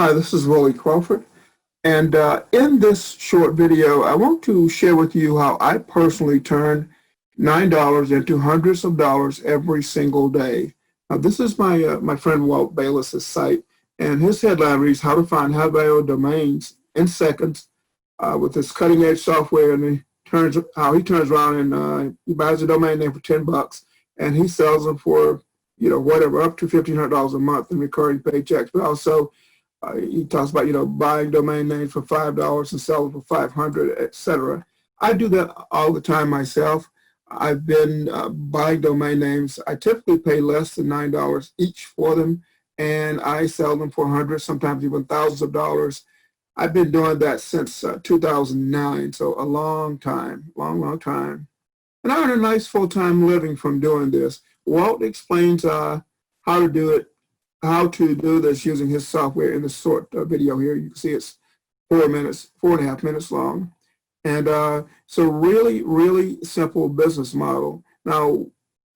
Hi, this is Willie Crawford, and in this short video, I want to share with you how I personally turn $9 into hundreds of dollars every single day. Now, this is my friend Walt Bayless's site, and his headline reads, "How to Find High-Value Domains in Seconds with this cutting-edge software." And he turns around and he buys a domain name for $10, and he sells them for whatever, up to $1,500 a month in recurring paychecks, but also he talks about, buying domain names for $5 and selling for 500, etc. I do that all the time myself. I've been buying domain names. I typically pay less than $9 each for them, and I sell them for hundreds, sometimes even thousands of dollars. I've been doing that since 2009, so a long time, long time. And I earn a nice full-time living from doing this. Walt explains how to do it, how to do this using his software in this short video here. You can see it's 4.5 minutes long. And so really simple business model. Now,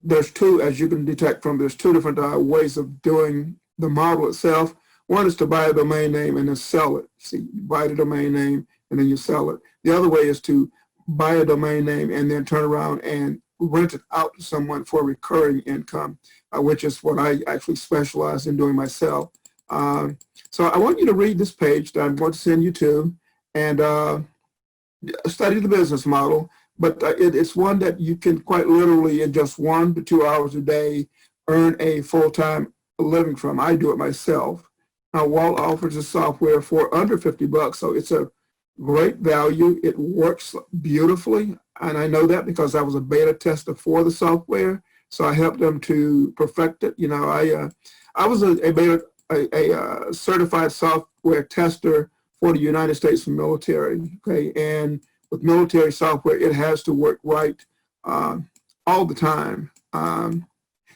there's two, as you can detect from, there's two different ways of doing the model itself. One is to buy a domain name and then sell it. See, you buy the domain name and then you sell it. The other way is to buy a domain name and then turn around and rent it out to someone for recurring income, which is what I actually specialize in doing myself. So I want you to read this page that I'm going to send you to and study the business model, but it's one that you can quite literally in just 1 to 2 hours a day earn a full-time living from. I do it myself. Now, Walt offers the software for under $50, so it's a great value. It works beautifully, and I know that because I was a beta tester for the software, so I helped them to perfect it. I was a certified software tester for the United States military. Okay, and with military software, it has to work right all the time.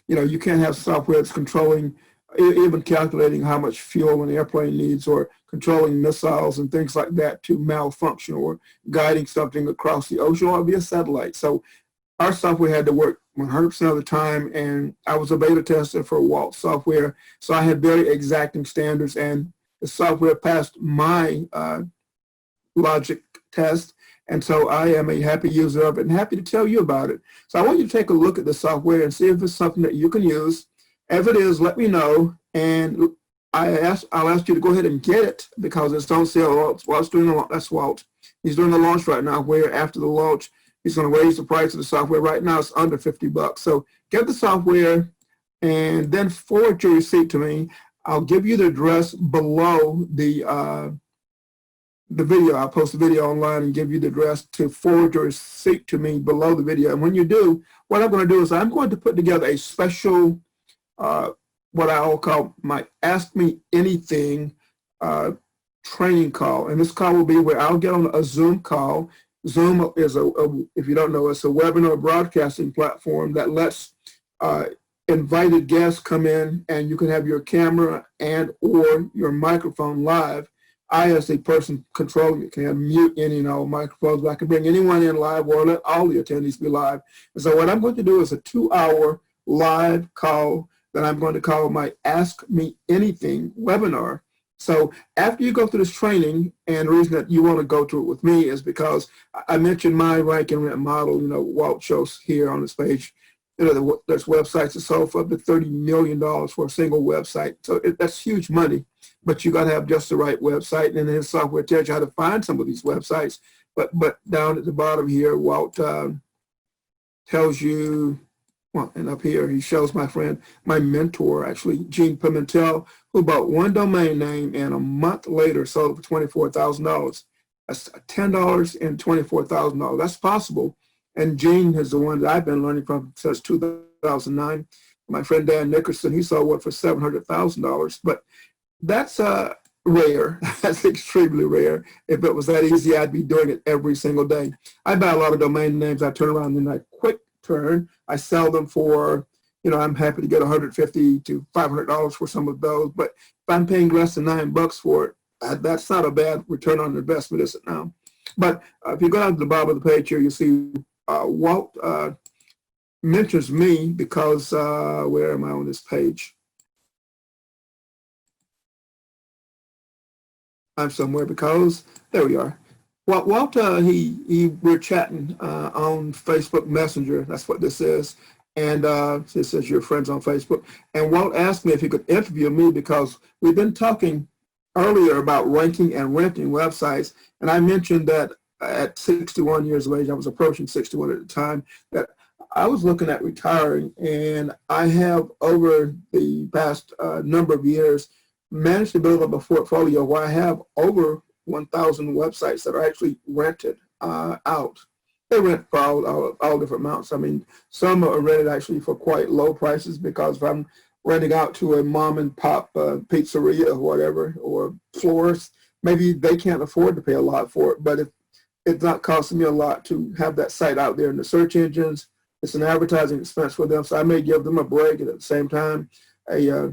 You can't have software that's controlling, even calculating how much fuel an airplane needs, or controlling missiles and things like that to malfunction, or guiding something across the ocean or via satellite. So our software had to work 100% of the time, and I was a beta tester for Walt software, so I had very exacting standards, and the software passed my logic test, and so I am a happy user of it and happy to tell you about it. So I want you to take a look at the software and see if it's something that you can use. If it is, let me know, and I'll ask you to go ahead and get it because it's on sale. Walt's doing that's Walt. He's doing the launch right now, where after the launch, he's going to raise the price of the software. Right now, it's under $50. So get the software and then forward your receipt to me. I'll give you the address below the video. I'll post the video online and give you the address to forward your receipt to me below the video. And when you do, what I'm going to do is I'm going to put together a special what I'll call my Ask Me Anything training call. And this call will be where I'll get on a Zoom call. Zoom is if you don't know, it's a webinar broadcasting platform that lets invited guests come in, and you can have your camera and or your microphone live. I, as a person controlling it, can mute any and all microphones, but I can bring anyone in live or let all the attendees be live. And so what I'm going to do is a 2-hour live call that I'm going to call my Ask Me Anything webinar. So after you go through this training, and the reason that you want to go through it with me is because I mentioned my rank and rent model. Walt shows here on this page, there's websites that sell for up to $30 million for a single website. So that's huge money, but you got to have just the right website, and then his software tells you how to find some of these websites. But down at the bottom here, Walt tells you, well, and up here, he shows my friend, my mentor, actually, Gene Pimentel, who bought one domain name and a month later sold it for $24,000. That's $10 and $24,000. That's possible. And Gene is the one that I've been learning from since 2009. My friend Dan Nickerson, he sold one for $700,000. But that's rare. That's extremely rare. If it was that easy, I'd be doing it every single day. I buy a lot of domain names. I turn around and I quick turn. I sell them for, I'm happy to get $150 to $500 for some of those. But if I'm paying less than $9 for it, that's not a bad return on investment, is it now? But if you go down to the bottom of the page here, you see Walt mentions me because, where am I on this page? I'm somewhere because there we are. Walt, we're chatting on Facebook Messenger. That's what this is. And this says your friends on Facebook. And Walt asked me if he could interview me because we've been talking earlier about ranking and renting websites. And I mentioned that at 61 years of age, I was approaching 61 at the time, that I was looking at retiring. And I have, over the past number of years, managed to build up a portfolio where I have over 1,000 websites that are actually rented out. They rent for all different amounts. I mean, some are rented actually for quite low prices, because if I'm renting out to a mom and pop pizzeria or whatever, or florist, maybe they can't afford to pay a lot for it. But if it's not costing me a lot to have that site out there in the search engines, it's an advertising expense for them. So I may give them a break, and at the same time, a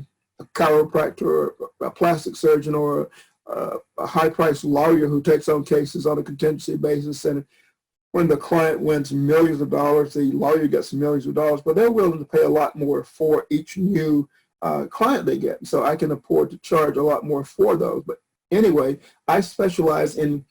chiropractor, or a plastic surgeon, or a high-priced lawyer who takes on cases on a contingency basis. And when the client wins millions of dollars, the lawyer gets millions of dollars, but they're willing to pay a lot more for each new client they get. So I can afford to charge a lot more for those. But anyway, I specialize in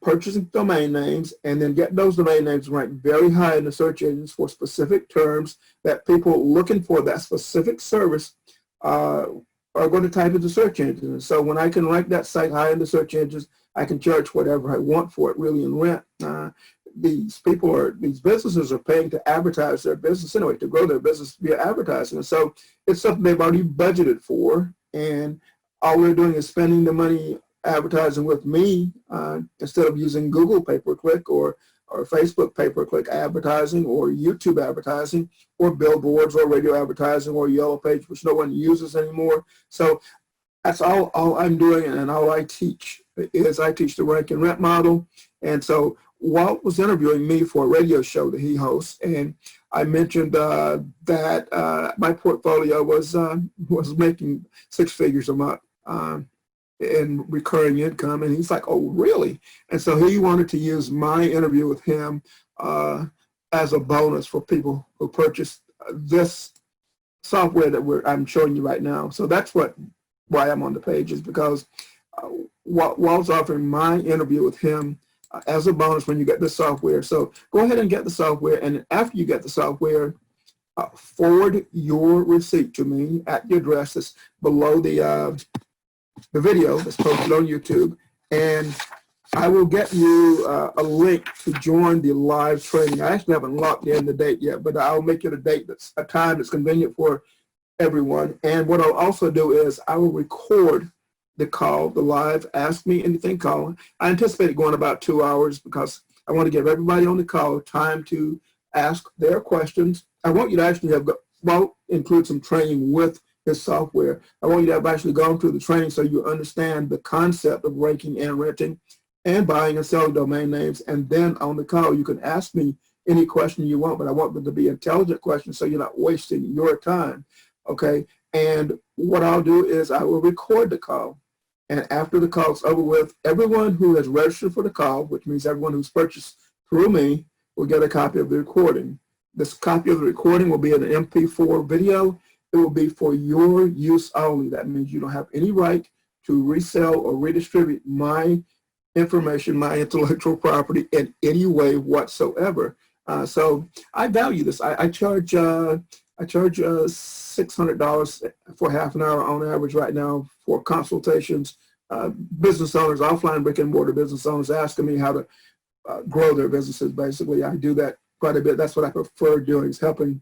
purchasing domain names, and then get those domain names ranked very high in the search engines for specific terms that people looking for that specific service are going to type into search engines. And so when I can rank that site high in the search engines, I can charge whatever I want for it, really, in rent. These businesses are paying to advertise their business anyway, to grow their business via advertising. And so it's something they've already budgeted for, and all we're doing is spending the money advertising with me instead of using Google pay-per-click or Facebook pay-per-click advertising, or YouTube advertising, or billboards, or radio advertising, or Yellow Page, which no one uses anymore. So that's all I'm doing, and all I teach is I teach the rank and rent model. And so Walt was interviewing me for a radio show that he hosts, and I mentioned that my portfolio was making six figures a month in recurring income. And he's like, oh, really? And so he wanted to use my interview with him as a bonus for people who purchase this software that I'm showing you right now. So that's why I'm on the page, is because Walt's offering my interview with him as a bonus when you get the software. So go ahead and get the software, and after you get the software, forward your receipt to me at the address that's below the video that's posted on YouTube, and I will get you a link to join the live training. I actually haven't locked in the date yet, but I'll make it a time that's convenient for everyone. And what I'll also do is I will record the call, the live Ask Me Anything call. I anticipate it going about 2 hours, because I want to give everybody on the call time to ask their questions. I want you to actually include some training with this software. I want you to have actually gone through the training so you understand the concept of ranking and renting and buying and selling domain names. And then on the call, you can ask me any question you want, but I want them to be intelligent questions so you're not wasting your time, okay? And what I'll do is I will record the call. And after the call's over with, everyone who has registered for the call, which means everyone who's purchased through me, will get a copy of the recording. This copy of the recording will be an MP4 video. It will be for your use only. That means you don't have any right to resell or redistribute my information, my intellectual property, in any way whatsoever. So I value this. I charge $600 for half an hour on average right now for consultations. Business owners, offline brick and mortar business owners, asking me how to grow their businesses. Basically, I do that quite a bit. That's what I prefer doing, is helping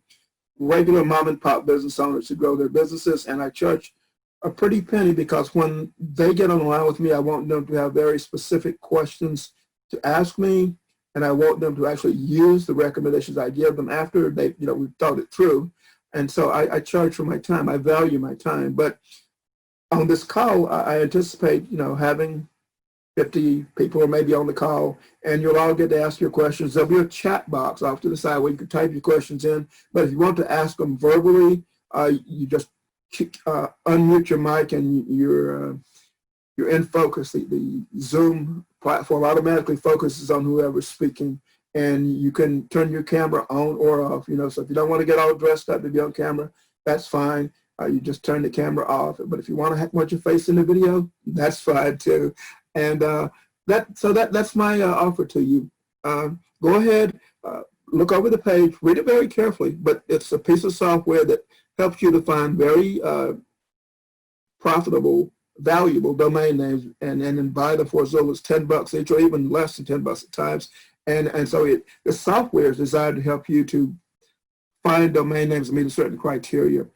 regular mom and pop business owners to grow their businesses. And I charge a pretty penny, because when they get on the line with me, I want them to have very specific questions to ask me, and I want them to actually use the recommendations I give them after we've thought it through. And so I charge for my time. I value my time. But on this call, I anticipate having 50 people or maybe on the call, and you'll all get to ask your questions. There'll be a chat box off to the side where you can type your questions in. But if you want to ask them verbally, you just unmute your mic, and you're in focus. The Zoom platform automatically focuses on whoever's speaking, and you can turn your camera on or off. So if you don't want to get all dressed up to be on camera, that's fine. You just turn the camera off. But if you want your face in the video, that's fine too. And that's my offer to you. Go ahead, look over the page, read it very carefully. But it's a piece of software that helps you to find very profitable, valuable domain names, and then buy them for as low as $10 each, or even less than $10 at times. And so the software is designed to help you to find domain names that meet a certain criteria,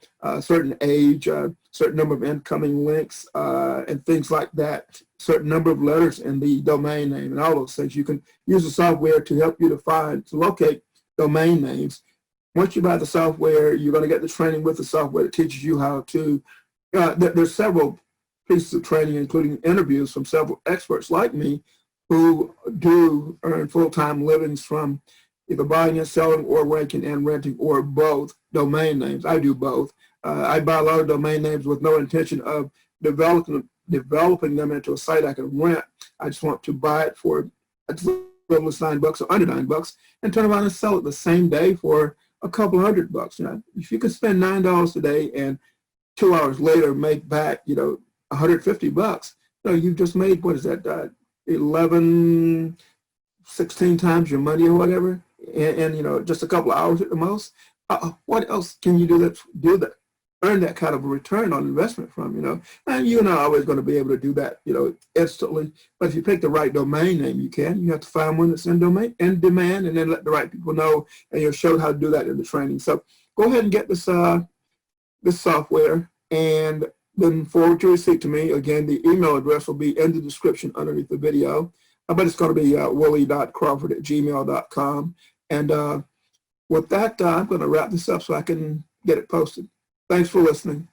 certain age, certain number of incoming links, and things like that, certain number of letters in the domain name, and all those things. You can use the software to help you to locate domain names. Once you buy the software, you're going to get the training with the software that teaches you how to. There's several pieces of training, including interviews from several experts like me who do earn full-time livings from either buying and selling or ranking and renting, or both domain names. I do both. I buy a lot of domain names with no intention of developing them into a site I can rent. I just want to buy it for as little as $9 or under $9 and turn around and sell it the same day for a couple $100. You know, if you can spend $9 today and 2 hours later make back, $150, you've just made, what is that, 11, 16 times your money or whatever, and just a couple of hours at the most. What else can you do that earn that kind of a return on investment from? And you're not always going to be able to do that, instantly. But if you pick the right domain name, you can. You have to find one that's in demand, and then let the right people know, and you'll show how to do that in the training. So go ahead and get this software, and then forward your receipt to me. Again, the email address will be in the description underneath the video. But it's going to be willie.crawford@gmail.com. And with that, I'm going to wrap this up so I can get it posted. Thanks for listening.